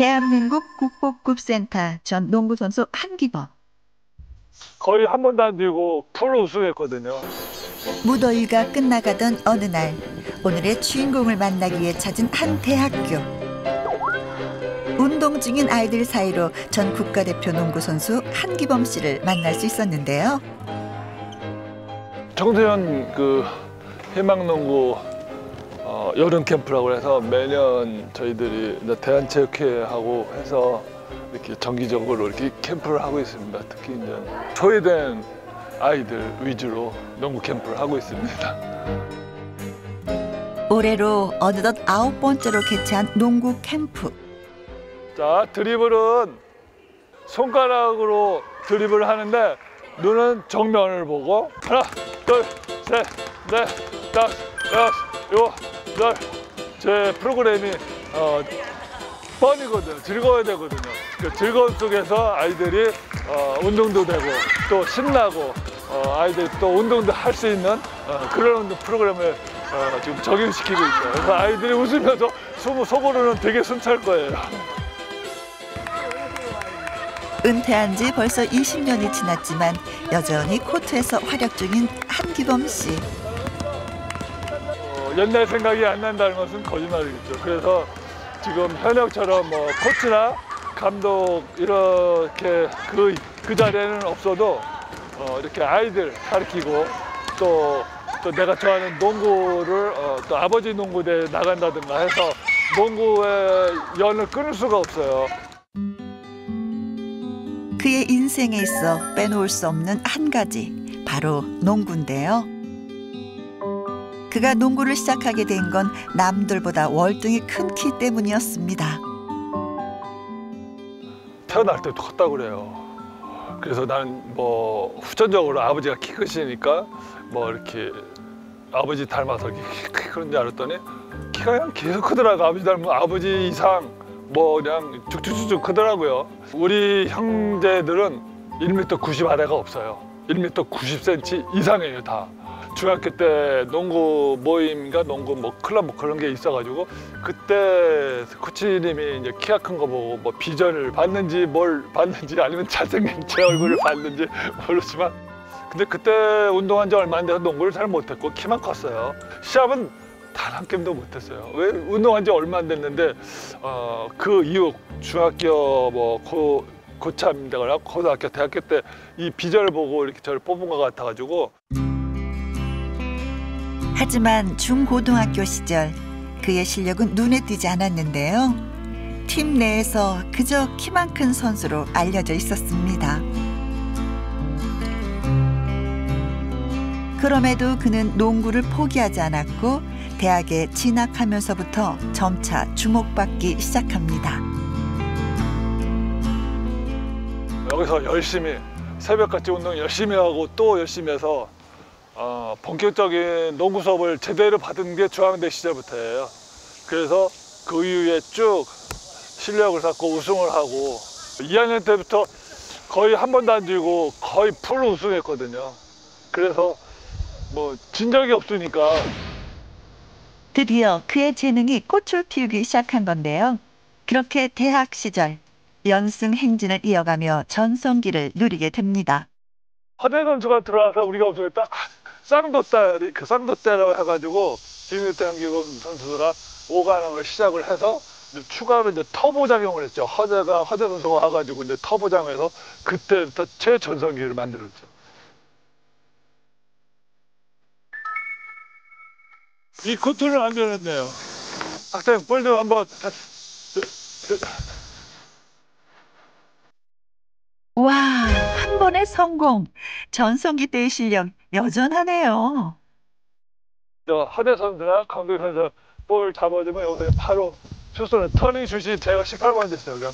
대한민국 국보급센터 전 농구선수 한기범. 거의 한 번도 안 뛰고 프로 우승했거든요. 무더위가 끝나가던 어느 날, 오늘의 주인공을 만나기 위해 찾은 한 대학교. 운동 중인 아이들 사이로 전 국가대표 농구선수 한기범 씨를 만날 수 있었는데요. 청소년 희망농구 여름 캠프라고 해서 매년 저희들이 이제 대한체육회하고 해서 이렇게 정기적으로 이렇게 캠프를 하고 있습니다. 특히 이제 소외된 아이들 위주로 농구 캠프를 하고 있습니다. 올해로 어느덧 9번째로 개최한 농구 캠프. 자, 드리블은 손가락으로 드리블을 하는데 눈은 정면을 보고 하나, 둘, 셋, 넷, 다섯, 여섯, 일곱, 여덟. 제 프로그램이 뻔이거든요. 즐거워야 되거든요. 그 즐거움 속에서 아이들이 운동도 되고 또 신나고 아이들이 또 운동도 할 수 있는 그런 프로그램을 지금 적용시키고 있어요. 그래서 아이들이 웃으면서 속으로는 되게 숨찰 거예요. 은퇴한 지 벌써 20년이 지났지만 여전히 코트에서 활약 중인 한기범 씨. 옛날 생각이 안 난다는 것은 거짓말이겠죠. 그래서 지금 현역처럼 코치나 감독 이렇게 그 자리에는 없어도 이렇게 아이들 가르치고 또 내가 좋아하는 농구를 또 아버지 농구대에 나간다든가 해서 농구의 연을 끊을 수가 없어요. 그의 인생에 있어 빼놓을 수 없는 한 가지, 바로 농구인데요. 그가 농구를 시작하게 된 건 남들보다 월등히 큰 키 때문이었습니다. 태어날 때도 컸다고 그래요. 그래서 나는 후천적으로 아버지가 키 크시니까 이렇게 아버지 닮아서 이렇게 그런 줄 알았더니 키가 그냥 계속 크더라고. 아버지 닮은 아버지 이상 그냥 쭉쭉쭉 크더라고요. 우리 형제들은 1m 90 아래가 없어요. 1m 90cm 이상이에요, 다. 중학교 때 농구 모임인가 농구 클럽 그런 게 있어가지고 그때 코치님이 이제 키가 큰 거 보고 비전을 받는지 뭘 받는지 아니면 잘생긴 제 얼굴을 받는지 모르지만 근데 그때 운동한 지 얼마 안 돼서 농구를 잘 못했고 키만 컸어요. 시합은 단 한 게임도 못했어요. 왜? 운동한 지 얼마 안 됐는데 그 이후 중학교 고참 되거나 고등학교 대학교 때 이 비전을 보고 이렇게 저를 뽑은 것 같아가지고. 하지만 중고등학교 시절 그의 실력은 눈에 띄지 않았는데요. 팀 내에서 그저 키만 큰 선수로 알려져 있었습니다. 그럼에도 그는 농구를 포기하지 않았고 대학에 진학하면서부터 점차 주목받기 시작합니다. 여기서 열심히 새벽같이 운동 열심히 하고 또 열심히 해서 본격적인 농구 수업을 제대로 받은 게 중앙대 시절부터예요. 그래서 그 이후에 쭉 실력을 쌓고 우승을 하고 2학년 때부터 거의 한 번도 안 지고 거의 프로 우승했거든요. 그래서 진 적이 없으니까. 드디어 그의 재능이 꽃을 피우기 시작한 건데요. 그렇게 대학 시절 연승 행진을 이어가며 전성기를 누리게 됩니다. 허대 선수가 들어와서 우리가 우승했다. 쌍도대라고 해가지고 김일태 한기범 선수가 5관왕을 시작을 해서 추가로 이제 터보 작용을 했죠. 허대 선수가 와가지고 이제 터보 작용해서 그때부터 최전성기를 만들었죠. 이 코트를 만들었네요. 학생 볼드 한번. 와, 한 번의 성공. 전성기 때의 실력 여전하네요. 허대 선수나 강도희 선수 볼 잡아주면 여기서 바로 슛쏘는 터닝 슛이 제가 18번 됐어요. 그냥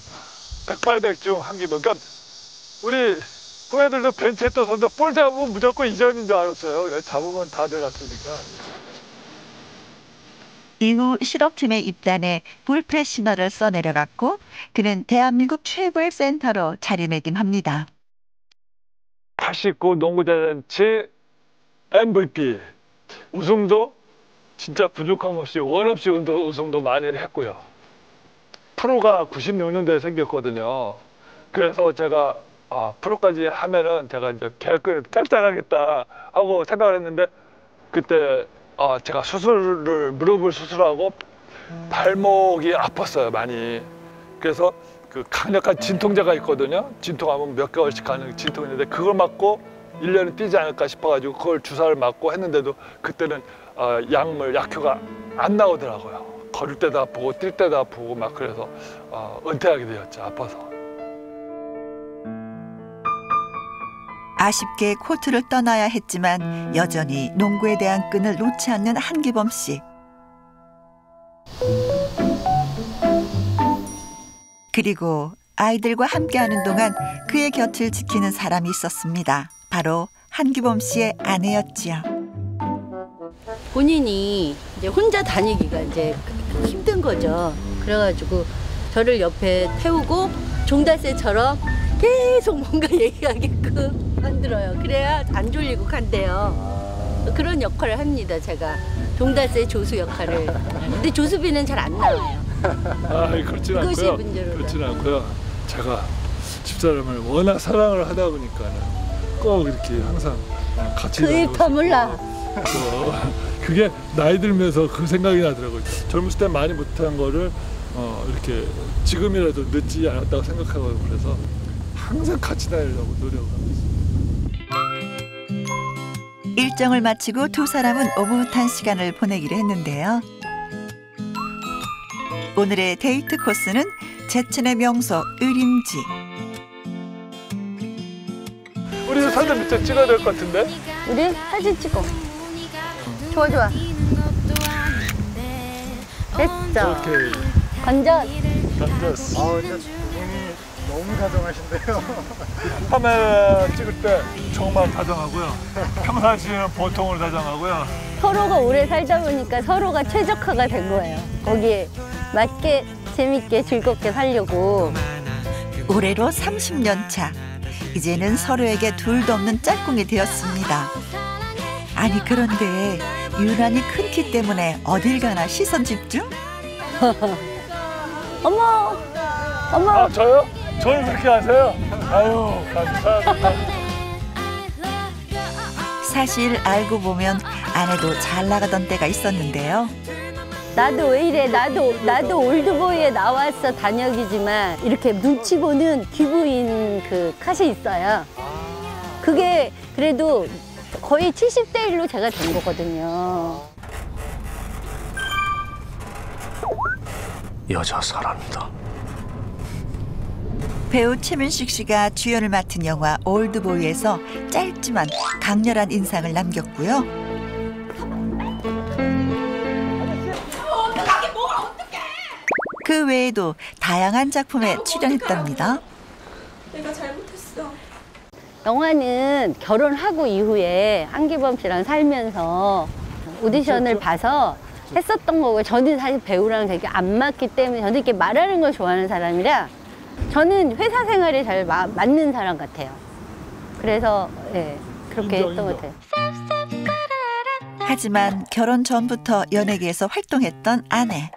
백발백중 한기범. 그러니까 우리 후배들도 벤치에 떠서도 볼 잡으면 무조건 2점인 줄 알았어요. 잡으면 다 들어갔으니까. 이후 실업팀에 입단해 풀프레시너를 써내려갔고 그는 대한민국 최고의 센터로 자리매김합니다. 89 농구대잔치 MVP. 우승도 진짜 부족함 없이 원 없이 우승도 많이 했고요. 프로가 96년도에 생겼거든요. 그래서 제가 프로까지 하면은 제가 이제 계약금을 짤짤하겠다 하고 생각을 했는데 그때 제가 무릎을 수술하고 발목이 아팠어요, 많이. 그래서 그 강력한 진통제가 있거든요. 진통하면 몇 개월씩 가는 진통이 있는데 그걸 맞고 1년은 뛰지 않을까 싶어가지고 그걸 주사를 맞고 했는데도 그때는 약효가 안 나오더라고요. 걸을 때도 아프고 뛸 때도 아프고 막 그래서 은퇴하게 되었죠, 아파서. 아쉽게 코트를 떠나야 했지만 여전히 농구에 대한 끈을 놓지 않는 한기범 씨. 그리고 아이들과 함께하는 동안 그의 곁을 지키는 사람이 있었습니다. 바로 한기범 씨의 아내였지요. 본인이 이제 혼자 다니기가 이제 힘든 거죠. 그래가지고 저를 옆에 태우고 종달새처럼 계속 뭔가 얘기하게끔 만들어요. 그래야 안 졸리고 간대요. 그런 역할을 합니다, 제가. 종달새 조수 역할을. 근데 조수비는 잘 안 나와요. 그렇진 그것이 않고요. 문제로. 그렇진 않고요. 제가 집사람을 워낙 사랑을 하다 보니까는 꼭 이렇게 항상 같이 그 일파 몰라. 그게 나이 들면서 그 생각이 나더라고요. 젊었을 때 많이 못한 거를 이렇게 지금이라도 늦지 않았다고 생각하고 그래서 항상 같이 다니려고 노력하고 있습니다. 일정을 마치고 두 사람은 오붓한 시간을 보내기로 했는데요. 오늘의 데이트 코스는 제천의 명소 의림지. 우리 사진 밑에 찍어야 될 것 같은데? 우리 사진 찍어. 좋아, 좋아. 됐어. 오케이. 완전. 앉았어. 근데 두 분이 너무 다정하신데요. 카메라 찍을 때 정말 다정하고요. 평상시에는 보통을 다정하고요. 서로가 오래 살다 보니까 서로가 최적화가 된 거예요. 거기에 맞게 재밌게 즐겁게 살려고. 올해로 30년 차. 이제는 서로에게 둘도 없는 짝꿍이 되었습니다. 아니 그런데 유난히 큰 키 때문에 어딜 가나 시선 집중? 어머! 어머! 저요? 저는 그렇게 하세요? 아유, 감사합니다. 사실 알고 보면 아내도 잘 나가던 때가 있었는데요. 나도 왜 이래? 나도 올드보이에 나왔어 단역이지만 이렇게 눈치 보는 귀부인 그 컷이 있어요. 그게 그래도 거의 70대 1로 제가 된 거거든요. 여자 사람이다. 배우 최민식 씨가 주연을 맡은 영화 올드보이에서 짧지만 강렬한 인상을 남겼고요. 그 외에도 다양한 작품에 출연했답니다. 내가 잘못했어. 영화는 결혼하고 이후에 한기범 씨랑 살면서 오디션을 봐서 했었던 거고요. 저는 사실 배우랑 되게 안 맞기 때문에 저는 이렇게 말하는 걸 좋아하는 사람이라 저는 회사 생활에 잘 맞는 사람 같아요. 그래서 예, 그렇게 했던 것 같아요. 하지만 결혼 전부터 연예계에서 활동했던 아내.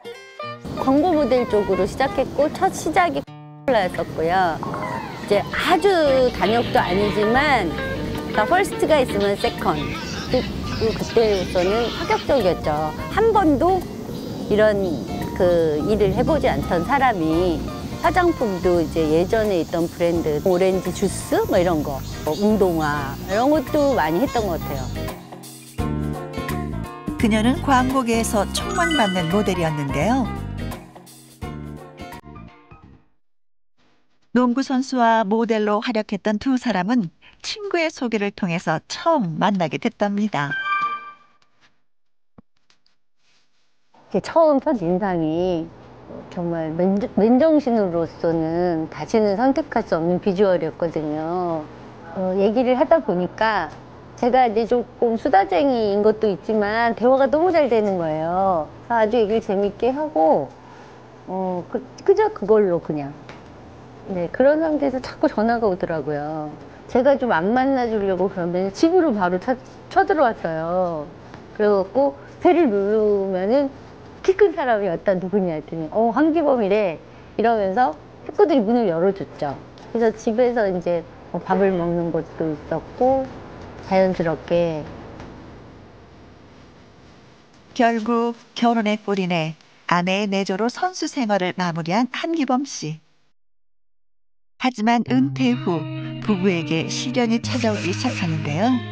광고 모델 쪽으로 시작했고 첫 시작이 였었고요. 이제 아주 단역도 아니지만 다 퍼스트가 있으면 세컨. 그때로서는 파격적이었죠. 한 번도 이런 그 일을 해보지 않던 사람이 화장품도 이제 예전에 있던 브랜드 오렌지 주스 뭐 이런 거, 운동화 이런 것도 많이 했던 것 같아요. 그녀는 광고계에서 촉망받는 모델이었는데요. 농구 선수와 모델로 활약했던 두 사람은 친구의 소개를 통해서 처음 만나게 됐답니다. 처음 첫 인상이 정말 맨정신으로서는 다시는 선택할 수 없는 비주얼이었거든요. 얘기를 하다 보니까 제가 이제 조금 수다쟁이인 것도 있지만 대화가 너무 잘 되는 거예요. 아주 얘기를 재밌게 하고 그저 그걸로 그냥 네, 그런 상태에서 자꾸 전화가 오더라고요. 제가 좀 안 만나주려고 그러면 집으로 바로 쳐들어왔어요. 그래갖고 배를 누르면은 키 큰 사람이 왔다 누구냐 했더니 한기범이래. 이러면서 식구들이 문을 열어줬죠. 그래서 집에서 이제 뭐 밥을 먹는 것도 있었고 자연스럽게. 결국 결혼의 뿌리내 아내의 내조로 선수 생활을 마무리한 한기범 씨. 하지만 은퇴 후 부부에게 시련이 찾아오기 시작하는데요.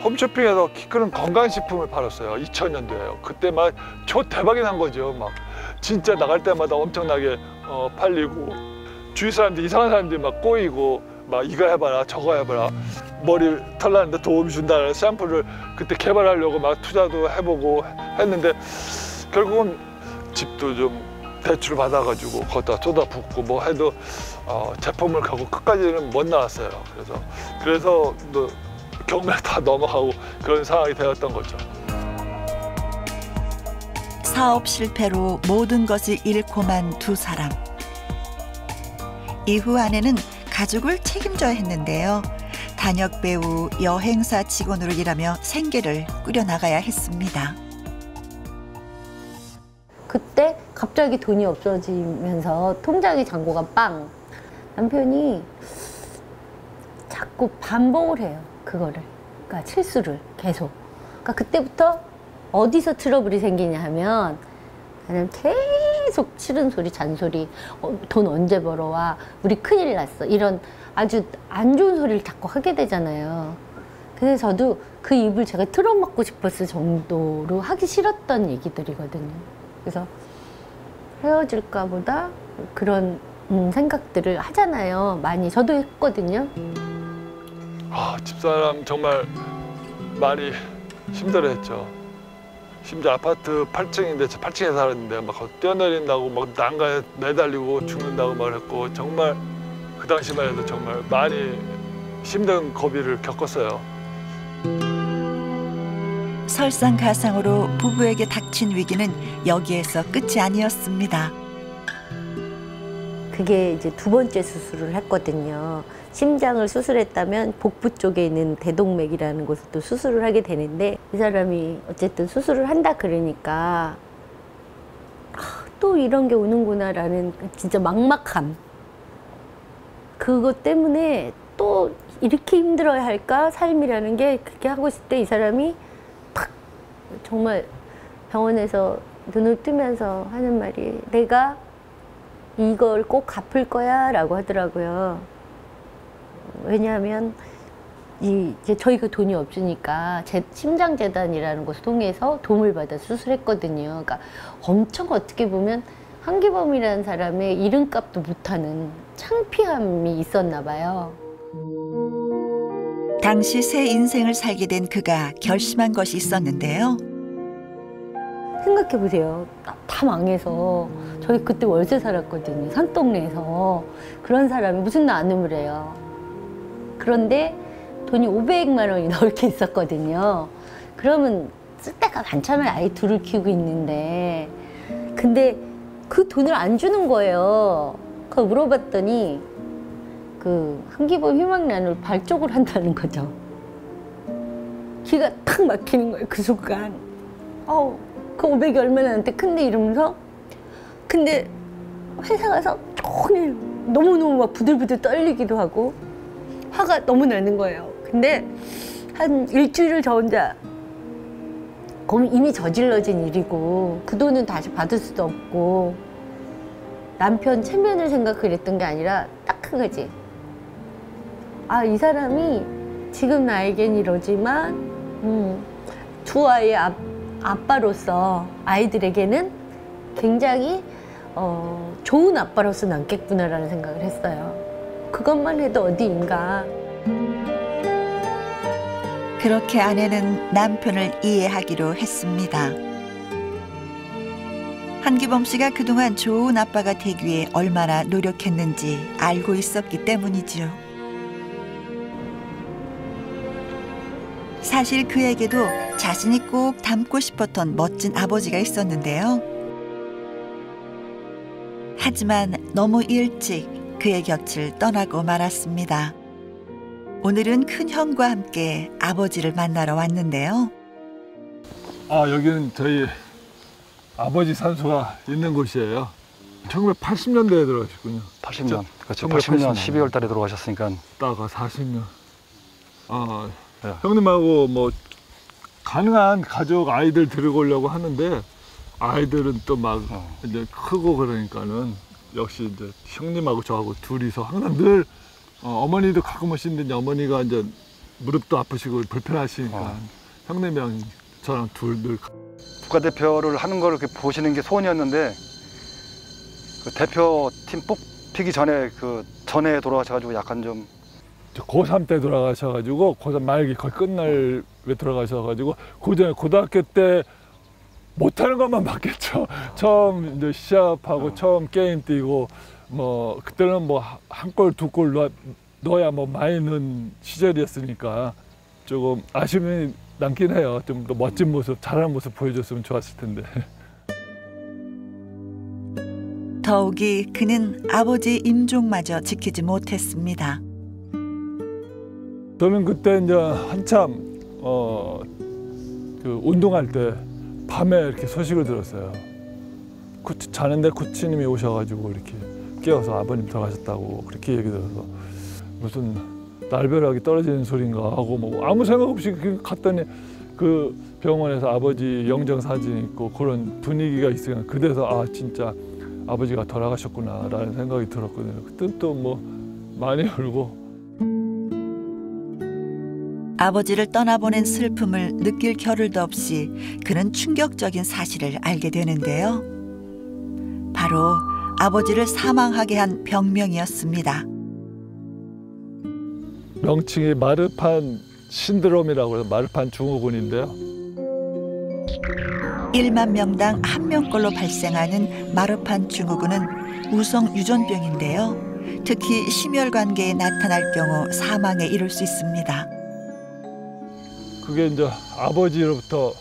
홈쇼핑에서 키 크는 건강식품을 팔았어요. 2000년도에요. 그때 막 초대박이 난 거죠. 막 진짜 나갈 때마다 엄청나게 팔리고 주위 사람들 이상한 사람들이 막 꼬이고 막 이거 해봐라 저거 해봐라 머리 털 나는데 도움 준다는 샴푸를 그때 개발하려고 막 투자도 해보고 했는데 결국은 집도 좀 대출 받아가지고 거기다 쏟아붓고 뭐 해도 제품을 갖고 끝까지는 못 나왔어요. 그래서 또 경매 다 넘어가고 그런 상황이 되었던 거죠. 사업 실패로 모든 것을 잃고 만 두 사람. 이후 아내는 가족을 책임져야 했는데요. 단역 배우, 여행사 직원으로 일하며 생계를 꾸려나가야 했습니다. 그때 갑자기 돈이 없어지면서 통장의 잔고가 빵. 남편이 자꾸 반복을 해요. 그거를. 그러니까 실수를 계속. 그러니까 그때부터 어디서 트러블이 생기냐 하면 나는 계속 싫은 소리, 잔소리, 돈 언제 벌어와, 우리 큰일 났어. 이런 아주 안 좋은 소리를 자꾸 하게 되잖아요. 그래서 저도 그 입을 제가 틀어막고 싶었을 정도로 하기 싫었던 얘기들이거든요. 그래서 헤어질까 보다 그런 생각들을 하잖아요. 많이 저도 했거든요. 집사람 정말 많이 힘들어했죠. 심지어 아파트 8층인데 8층에 살았는데 막 뛰어내린다고 막 난간에 매달리고 죽는다고 말했고 정말 그 당시만 해도 정말 많이 힘든 고비를 겪었어요. 설상가상으로 부부에게 닥친 위기는 여기에서 끝이 아니었습니다. 그게 이제 두 번째 수술을 했거든요. 심장을 수술했다면 복부 쪽에 있는 대동맥이라는 곳을 또 수술을 하게 되는데 이 사람이 어쨌든 수술을 한다 그러니까 또 이런 게 오는구나라는 진짜 막막함. 그것 때문에 또 이렇게 힘들어야 할까? 삶이라는 게 그렇게 하고 있을 때 이 사람이 팍 정말 병원에서 눈을 뜨면서 하는 말이 내가 이걸 꼭 갚을 거야 라고 하더라고요. 왜냐하면 이제 저희가 돈이 없으니까 심장재단이라는 곳을 통해서 도움을 받아 수술했거든요. 그러니까 엄청 어떻게 보면 한기범이라는 사람의 이름값도 못하는 창피함이 있었나 봐요. 당시 새 인생을 살게 된 그가 결심한 것이 있었는데요. 생각해보세요. 다 망해서 저희 그때 월세 살았거든요. 산동네에서. 그런 사람이 무슨 나눔을 해요. 그런데 돈이 500만 원이 넘게 있었거든요. 그러면 쓸 데가 많잖아요. 아이 둘을 키우고 있는데. 근데 그 돈을 안 주는 거예요. 그거 물어봤더니 그 한기범 희망란을 발족을 한다는 거죠. 기가 탁 막히는 거예요. 그 순간. 그 500이 얼마나 나한테 큰데 이러면서. 근데 회사 가서 종일 너무너무 막 부들부들 떨리기도 하고 화가 너무 나는 거예요. 근데 한 일주일을 저 혼자 거기 이미 저질러진 일이고 그 돈은 다시 받을 수도 없고 남편 체면을 생각을 했던 게 아니라 딱 그거지. 이 사람이 지금 나에겐 이러지만 두 아이의 아빠로서 아이들에게는 굉장히 좋은 아빠로서 남겠구나라는 생각을 했어요. 그것만 해도 어디인가. 그렇게 아내는 남편을 이해하기로 했습니다. 한기범 씨가 그동안 좋은 아빠가 되기 위해 얼마나 노력했는지 알고 있었기 때문이죠. 사실 그에게도 자신이 꼭 닮고 싶었던 멋진 아버지가 있었는데요. 하지만 너무 일찍 그의 곁을 떠나고 말았습니다. 오늘은 큰형과 함께 아버지를 만나러 왔는데요. 여기는 저희 아버지 산소가 있는 곳이에요. 1980년대에 들어가셨군요. 80년. 그렇죠. 1980 80년 12월 달에 들어가셨으니까. 따가 40년. 네. 형님하고 뭐 가능한 가족 아이들 데리고 오려고 하는데 아이들은 또 막 이제 크고 그러니까는 역시 이제 형님하고 저하고 둘이서 항상 늘 어머니도 가끔 오시는데 어머니가 이제 무릎도 아프시고 불편하시니까 형님이랑 저랑 둘 늘 국가대표를 하는 걸 이렇게 보시는 게 소원이었는데 그 대표팀 뽑히기 전에 전에 돌아가셔가지고 약간 좀 고3 때 돌아가셔가지고 고3 말기 거의 끝날 때 돌아가셔가지고 그 전에 고등학교 때 못하는 것만 봤겠죠. 처음 이제 시합하고 처음 게임 뛰고 뭐 그때는 뭐 한 골 두 골 넣어야 뭐 많이 넣은 시절이었으니까 조금 아쉬움이 남긴 해요. 좀 더 멋진 모습, 잘하는 모습 보여줬으면 좋았을 텐데. 더욱이 그는 아버지 임종마저 지키지 못했습니다. 저는 그때 이제 한참 그 운동할 때 밤에 이렇게 소식을 들었어요. 자는데 코치님이 오셔가지고 이렇게 깨워서 아버님 돌아가셨다고 그렇게 얘기 들어서 무슨 날벼락이 떨어지는 소린가 하고 뭐 아무 생각 없이 갔더니 그 병원에서 아버지 영정 사진이 있고 그런 분위기가 있으니까 그래서 아 진짜 아버지가 돌아가셨구나라는 생각이 들었거든요. 그때 또 뭐 많이 울고. 아버지를 떠나보낸 슬픔을 느낄 겨를도 없이 그는 충격적인 사실을 알게 되는데요. 바로 아버지를 사망하게 한 병명이었습니다. 명칭이 마르판 신드롬이라고 해서 마르판 증후군인데요. 1만 명당 1명꼴로 발생하는 마르판 증후군은 우성 유전병인데요. 특히 심혈관계에 나타날 경우 사망에 이를 수 있습니다. 그게 이제 아버지로부터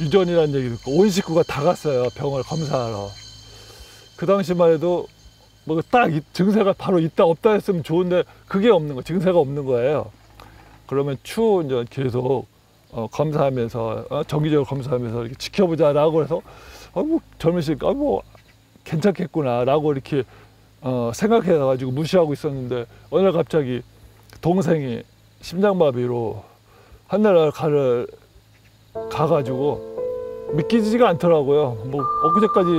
유전이라는 얘기 듣고 온 식구가 다 갔어요. 병을 검사하러. 그 당시만 해도 뭐 딱 증세가 바로 있다 없다 했으면 좋은데 그게 없는 거, 증세가 없는 거예요. 그러면 추후 이제 계속 검사하면서 정기적으로 검사하면서 이렇게 지켜보자라고 해서 뭐 젊으시니까 뭐 괜찮겠구나라고 이렇게 생각해가지고 무시하고 있었는데 어느 날 갑자기 동생이 심장마비로 한나라 가가지고 믿기지가 않더라고요. 뭐 엊그제까지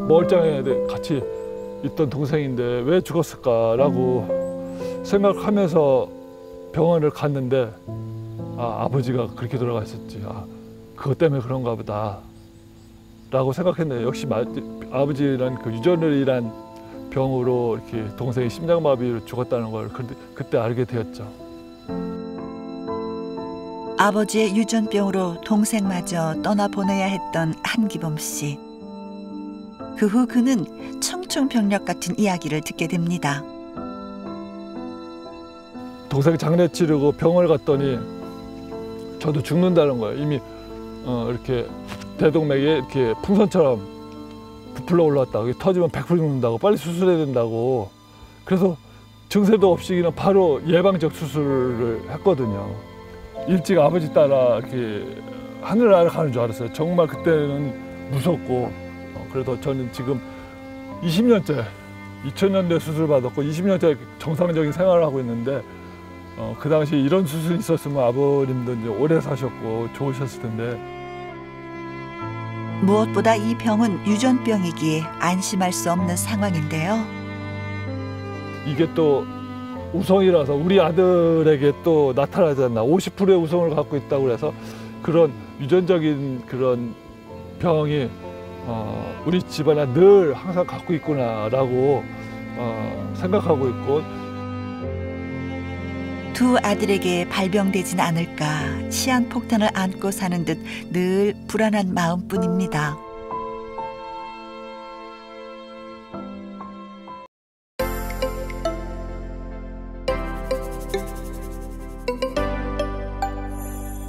멀쩡해 같이 있던 동생인데 왜 죽었을까라고 생각하면서 병원을 갔는데 아버지가 그렇게 돌아가셨지. 그것 때문에 그런가 보다 라고 생각했네요. 역시 아버지란 그 유전이란 병으로 이렇게 동생이 심장마비로 죽었다는 걸 그때 알게 되었죠. 아버지의 유전병으로 동생마저 떠나보내야 했던 한기범 씨. 그 후 그는 청춘병력 같은 이야기를 듣게 됩니다. 동생 장례 치르고 병원을 갔더니 저도 죽는다는 거예요. 이미 이렇게 대동맥이 이렇게 풍선처럼 부풀러 올라왔다. 터지면 100% 죽는다고 빨리 수술해야 된다고. 그래서 증세도 없이 그냥 바로 예방적 수술을 했거든요. 일찍 아버지 따라 이렇게 하늘나라 가는 줄 알았어요. 정말 그때는 무섭고. 그래서 저는 지금 20년째 2000년대 수술 받았고 20년째 정상적인 생활을 하고 있는데 그 당시 이런 수술이 있었으면 아버님도 이제 오래 사셨고 좋으셨을 텐데. 무엇보다 이 병은 유전병이기에 안심할 수 없는 상황인데요. 이게 또 우성이라서 우리 아들에게 또 나타나잖아. 50%의 우성을 갖고 있다고 그래서 그런 유전적인 그런 병이 우리 집안에 늘 항상 갖고 있구나라고 생각하고 있고. 두 아들에게 발병되진 않을까 시한폭탄을 안고 사는 듯 늘 불안한 마음뿐입니다.